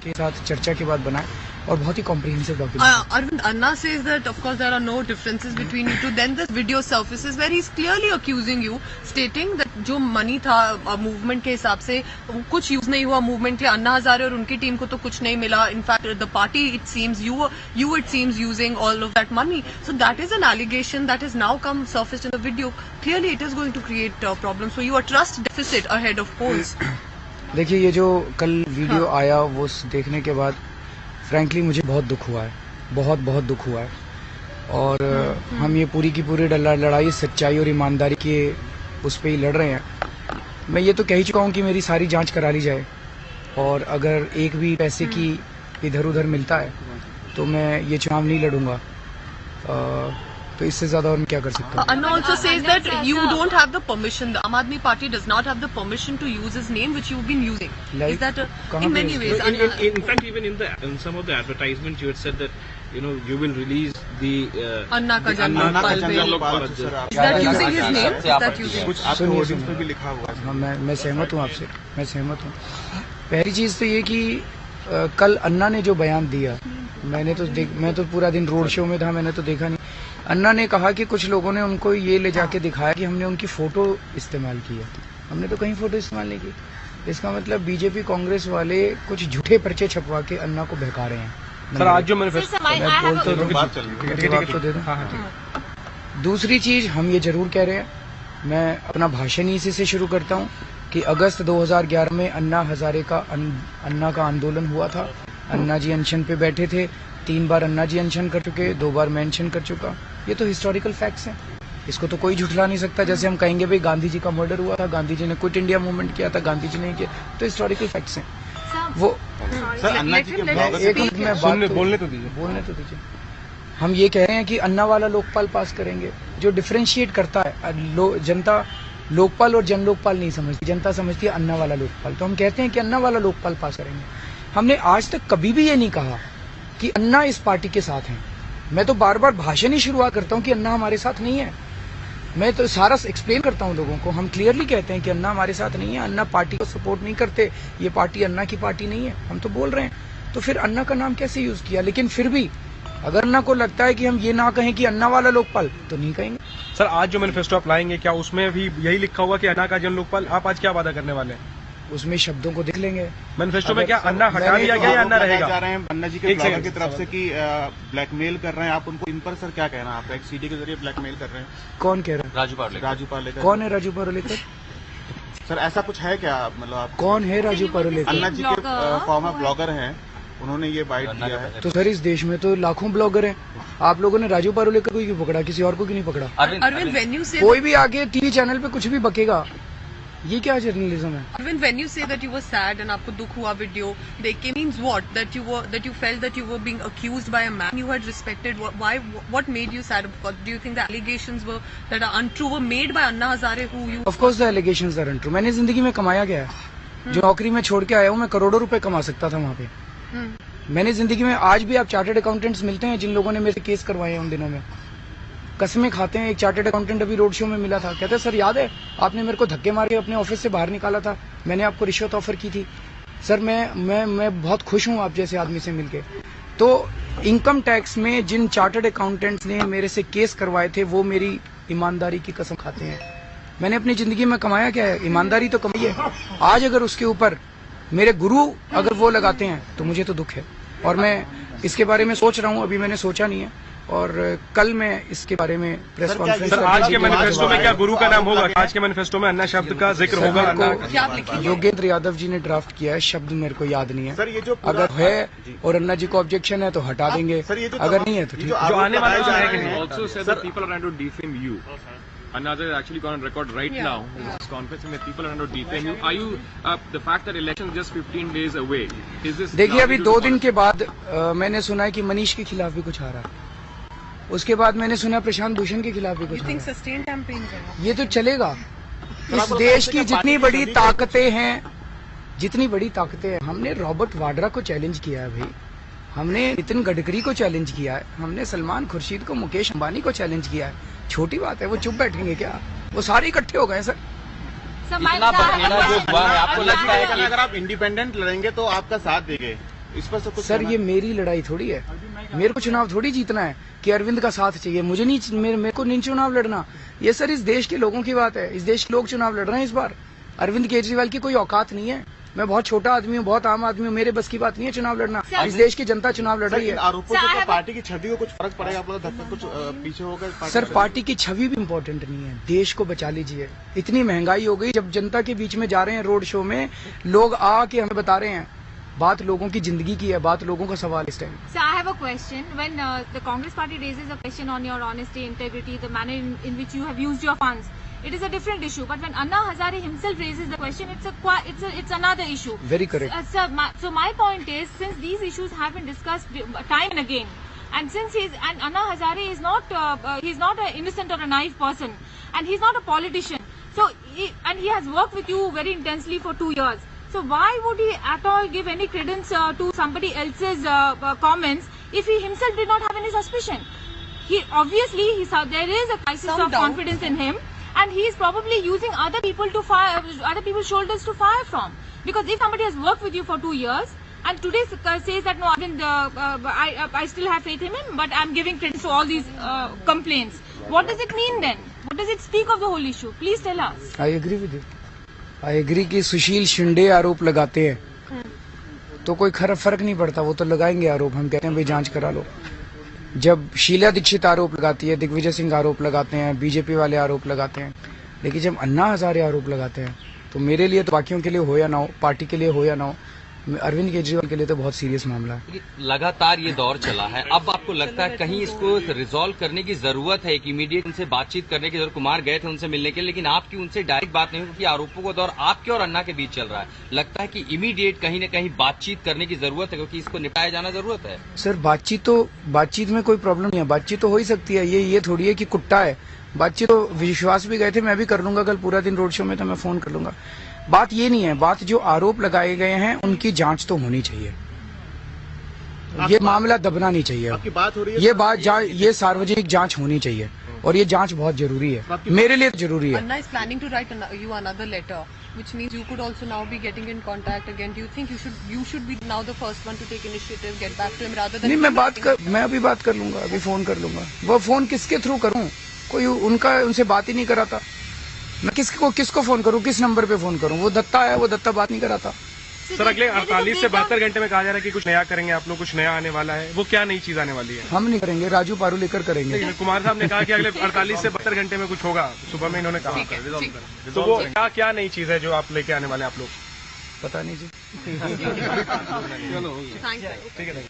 के साथ चर्चा के बाद बनाए और बहुत ही comprehensive document. Arvind, Anna says that of course there are no differences between you two. Then this video surfaces where he's clearly accusing you, stating that जो मनी था मूवमेंट के हिसाब से कुछ यूज नहीं हुआ मूवमेंट के, अन्ना हजारे और उनकी टीम को तो कुछ नहीं मिला. In fact the party it seems you it seems using all of that money. So that is an allegation that has now come surfaced in the video. Clearly it is going to create problems. So you are trust deficit ahead of polls. देखिए ये जो कल video आया वो देखने के बाद frankly मुझे बहुत दुख हुआ है, बहुत दुख हुआ है. और हम ये पूरी की पूरी लड़ाई सच्चाई और ईमानदारी के उस पे ही लड़ रहे हैं. मैं ये तो कह ही चुका हूँ कि मेरी सारी जांच करा ली जाए और अगर एक भी पैसे की इधर उधर मिलता है तो मैं ये चुनाव नहीं लड़ूंगा. तो इससे ज्यादा और मैं क्या कर सकता हूँ. Anna also says that you don't have the permission. The Aam Aadmi Party does not have the permission to use his name, which you've been using. Like, is that in many ways? In fact, even in some of the advertisements, you had said that you will release the Anna ka Janlokpal. Is that using his name? Is that using? कुछ आपके hoardings पे भी लिखा हुआ है. मैं सहमत हूँ आपसे, मैं सहमत हूँ. पहली चीज तो ये कि कल अन्ना ने जो बयान दिया, मैं तो पूरा दिन रोड शो में था, मैंने तो देखा नहीं. अन्ना ने कहा कि कुछ लोगों ने उनको ये ले जाके दिखाया कि हमने उनकी फोटो इस्तेमाल की है. हमने तो कहीं फोटो इस्तेमाल नहीं की. इसका मतलब बीजेपी कांग्रेस वाले कुछ झूठे पर्चे छपवा के अन्ना को बहका रहे हैं. सर आज जो मैनिफेस्टो तो दे दूं. दूसरी चीज हम ये जरूर कह रहे हैं, मैं अपना भाषण इसी से शुरू करता हूँ कि अगस्त 2011 में अन्ना हजारे का अन्ना का आंदोलन हुआ था. अन्ना जी अनशन पे बैठे थे. 3 बार अन्ना जी अनशन कर चुके, 2 बार मैं अनशन कर चुका. ये तो हिस्टोरिकल फैक्ट्स हैं, इसको तो कोई झुठला नहीं सकता. जैसे हम कहेंगे भाई गांधी जी का मर्डर हुआ था, गांधी जी ने क्विट इंडिया मूवमेंट किया था, गांधी जी ने किया, तो हिस्टोरिकल फैक्ट्स हैं वो. सर अन्ना जी के एक मिनट में बात बोलने तो दीजिए. हम ये कह रहे हैं कि अन्ना वाला लोकपाल पास करेंगे जो डिफरेंशिएट करता है. जनता लोकपाल और जन लोकपाल नहीं समझती, जनता समझती है अन्ना वाला लोकपाल. तो हम कहते हैं कि अन्ना वाला लोकपाल पास करेंगे. हमने आज तक कभी भी ये नहीं कहा कि अन्ना इस पार्टी के साथ हैं. मैं तो बार बार भाषण ही शुरुआत करता हूं कि अन्ना हमारे साथ नहीं है. मैं तो सारा एक्सप्लेन करता हूं लोगों को. हम क्लियरली कहते हैं कि अन्ना हमारे साथ नहीं है, अन्ना पार्टी को सपोर्ट नहीं करते, ये पार्टी अन्ना की पार्टी नहीं है. हम तो बोल रहे हैं. तो फिर अन्ना का नाम कैसे यूज किया? लेकिन फिर भी अगर अन्ना को लगता है कि हम ये ना कहें कि अन्ना वाला लोकपाल, तो नहीं कहेंगे. सर आज जो मैनिफेस्टो आप लाएंगे क्या उसमें भी यही लिखा होगा कि अन्ना का जन लोकपाल? आप आज क्या वादा करने वाले हैं? उसमें शब्दों को देख लेंगे. मैनिफेस्टो में क्या अन्ना हटा दिया गया या अन्ना रहेगा? जा रहे हैं अन्ना जी के ब्लॉगर की तरफ से कि ब्लैकमेल कर रहे हैं आप उनको. इन पर सर क्या कहना है आपका? एक सीडी के जरिए ब्लैकमेल कर रहे हैं. कौन कह रहा है? राजू पार्लेकर. कौन है राजू पार्लेकर? सर ऐसा कुछ है क्या? मतलब आप कौन है राजू पार्लेकर? अन्ना जी के फॉर्मर ब्लॉगर हैं, उन्होंने ये बाइट दिया है. तो सर इस देश में तो लाखों ब्लॉगर हैं. आप लोगों ने राजू पार्लेकर को क्यों पकड़ा, किसी और को क्यों नहीं पकड़ा? Arvind, कोई भी आके टीवी चैनल पे कुछ भी बकेगा, ये क्या जर्नलिज्म है? Arvind, when you say that you were sad and आपको दुख हुआ वीडियो देख के, means what? That you felt that you were being accused by a man you had respected. Why? What made you sad? Do you think the allegations that are untrue were made by Anna Hazare who you? Of course the allegations are untrue. मैंने जिंदगी में कमाया गया है. जो नौकरी में छोड़ के आया हूँ, मैं करोड़ों रुपए कमा सकता था वहाँ पे. मैंने जिंदगी में, आज भी आप चार्टर्ड अकाउंटेंट्स मिलते हैं जिन लोगों ने मेरे केस करवाए हैं उन दिनों में, कसमें खाते हैं. एक चार्टर्ड अकाउंटेंट अभी रोड शो में मिला था, कहते सर याद है आपने मेरे को धक्के मार के अपने ऑफिस से बाहर निकाला था, मैंने आपको रिश्वत ऑफर की थी. सर मैं बहुत खुश हूँ आप जैसे आदमी से मिलके. तो इनकम टैक्स में जिन चार्टर्ड अकाउंटेंट्स ने मेरे से केस करवाए थे वो मेरी ईमानदारी की कसम खाते हैं. मैंने अपनी जिंदगी में कमाया क्या है? ईमानदारी तो कमाई है. आज अगर उसके ऊपर मेरे गुरु अगर वो लगाते हैं तो मुझे तो दुख है. और मैं इसके बारे में सोच रहा हूँ, अभी मैंने सोचा नहीं है, और कल मैं इसके बारे में प्रेस कॉन्फ्रेंस. सर आज के मैनिफेस्टो में क्या गुरु का नाम होगा? आज के मैनिफेस्टो में अन्ना शब्द का जिक्र होगा? योगेंद्र यादव जी ने ड्राफ्ट किया है, शब्द मेरे को याद नहीं है. अगर है और अन्ना जी को ऑब्जेक्शन है तो हटा देंगे, अगर नहीं है तो ठीक. जो आने वाला है कि नहीं? Also said that people are trying to defame you. Anna is actually going on record right now in this conference that people are trying to defame you. Are you the fact that election is just 15 days away? Is this? देखिए अभी 2 दिन के बाद मैंने सुना है कि मनीष के खिलाफ भी कुछ आ रहा है. उसके बाद मैंने सुना प्रशांत भूषण के खिलाफ भी कुछ आ रहा है. ये तो चलेगा. इस देश की जितनी बड़ी ताकतें हैं, हमने रॉबर्ट वाड्रा को चैलेंज किया है भाई, हमने नितिन गडकरी को चैलेंज किया है, हमने सलमान खुर्शीद को, मुकेश अंबानी को चैलेंज किया है. छोटी बात है, वो चुप बैठेंगे क्या? वो सारे इकट्ठे हो गए सर. इतना बखेड़ा जो हुआ है, आपको लगता है कि अगर आप इंडिपेंडेंट लड़ेंगे तो आपका साथ देंगे, इस पर से कुछ सर ये मेरी लड़ाई थोड़ी है, मेरे को चुनाव थोड़ी जीतना है कि अरविंद का साथ चाहिए, मुझे नहीं, मेरे को नहीं चुनाव लड़ना। ये सर इस देश के लोगों की बात है, इस देश के लोग चुनाव लड़ रहे हैं इस बार। अरविंद केजरीवाल की कोई औकात नहीं है, मैं बहुत छोटा आदमी हूँ, बहुत आम आदमी हूँ, मेरे बस की बात नहीं है चुनाव लड़ना। इस देश की जनता चुनाव लड़ रही है। आरोपों से क्या पार्टी की छवि को कुछ फर्क पड़ेगा, आप लोग धक्का कुछ पीछे होगा? सर पार्टी की छवि भी इम्पोर्टेंट नहीं है, देश को बचा लीजिए। इतनी महंगाई हो गई, जब जनता के बीच में जा रहे हैं रोड शो में, लोग आके हमें बता रहे हैं, बात लोगों की जिंदगी की है, बात लोगों का सवाल इस time. So I have a question. When the Congress party raises a question on your honesty, integrity, the manner in which you have used your funds, it is a different issue. But when Anna Hazare himself raises the question, it's another issue. Very correct. Sir, so my point is, since these issues have been discussed time and again, and since and Anna Hazare is not he's not an innocent or a naive person, and he's not a politician. So and he has worked with you very intensely for 2 years. So why would he at all give any credence to somebody else's comments if he himself did not have any suspicion? He obviously there is a crisis of confidence in him, and he is probably using other people to fire, other people's shoulders to fire from. Because if somebody has worked with you for 2 years and today says that no, I still have faith in him, but I'm giving credence to all these complaints, what does it mean then? What does it speak of the whole issue? Please tell us. I agree with you. I agree कि सुशील शिंदे आरोप लगाते हैं तो कोई फर्क नहीं पड़ता, वो तो लगाएंगे आरोप, हम कहते हैं भाई जांच करा लो। जब शीला दीक्षित आरोप लगाती है, दिग्विजय सिंह आरोप लगाते हैं, बीजेपी वाले आरोप लगाते हैं, लेकिन जब अन्ना हजारे आरोप लगाते हैं तो मेरे लिए तो बाकियों के लिए हो या ना हो, पार्टी के लिए हो या ना हो, अरविंद केजरीवाल के लिए तो बहुत सीरियस मामला है। लगातार ये दौर चला है, अब आपको लगता है कहीं इसको रिजॉल्व करने की जरूरत है कि इमीडिएट उनसे बातचीत करने की जरूरत? कुमार गए थे उनसे मिलने के लिए, लेकिन आपकी उनसे डायरेक्ट बात नहीं हुई क्योंकि आरोपों का दौर आपके और अन्ना के बीच चल रहा है। लगता है कि इमीडिएट कहीं न कहीं बातचीत करने की जरूरत है क्योंकि इसको निपटाया जाना जरूरत है। सर बातचीत में कोई प्रॉब्लम नहीं है, बातचीत तो हो ही सकती है, ये थोड़ी है कि कुट्टा है। बातचीत तो विश्वास भी गए थे, मैं भी कर लूंगा, कल पूरा दिन रोड शो में तो मैं फोन कर लूंगा। बात ये नहीं है, बात जो आरोप लगाए गए हैं उनकी जांच तो होनी चाहिए, ये मामला दबना नहीं चाहिए। आपकी बात हो रही है, ये सार्वजनिक जांच होनी चाहिए और ये जांच बहुत जरूरी है, मेरे लिए जरूरी है। Anna is planning to write you another letter, which means you could also now be getting in contact again. Do you think you should be now the first one to take initiative, get back to him rather than? नहीं, मैं अभी बात कर लूंगा, अभी phone कर लूंगा। वो फोन किसके थ्रू करूं? कोई उनसे बात ही नहीं कराता। मैं किसको फोन करूं, किस नंबर पे फोन करूं? वो दत्ता है, वो दत्ता बात नहीं कराता। सर अगले 48 से 72 घंटे में कहा जा रहा है कि कुछ नया करेंगे आप लोग, कुछ नया आने वाला है, वो क्या नई चीज आने वाली है? हम नहीं करेंगे, राजू पारू लेकर करेंगे। कुमार साहब ने कहा कि अगले 48 से 72 घंटे में कुछ होगा, सुबह में इन्होंने कहा। तो वो क्या नई चीज है जो आप लेके आने वाले आप लोग? पता नहीं जी। Thank you. ठीक है।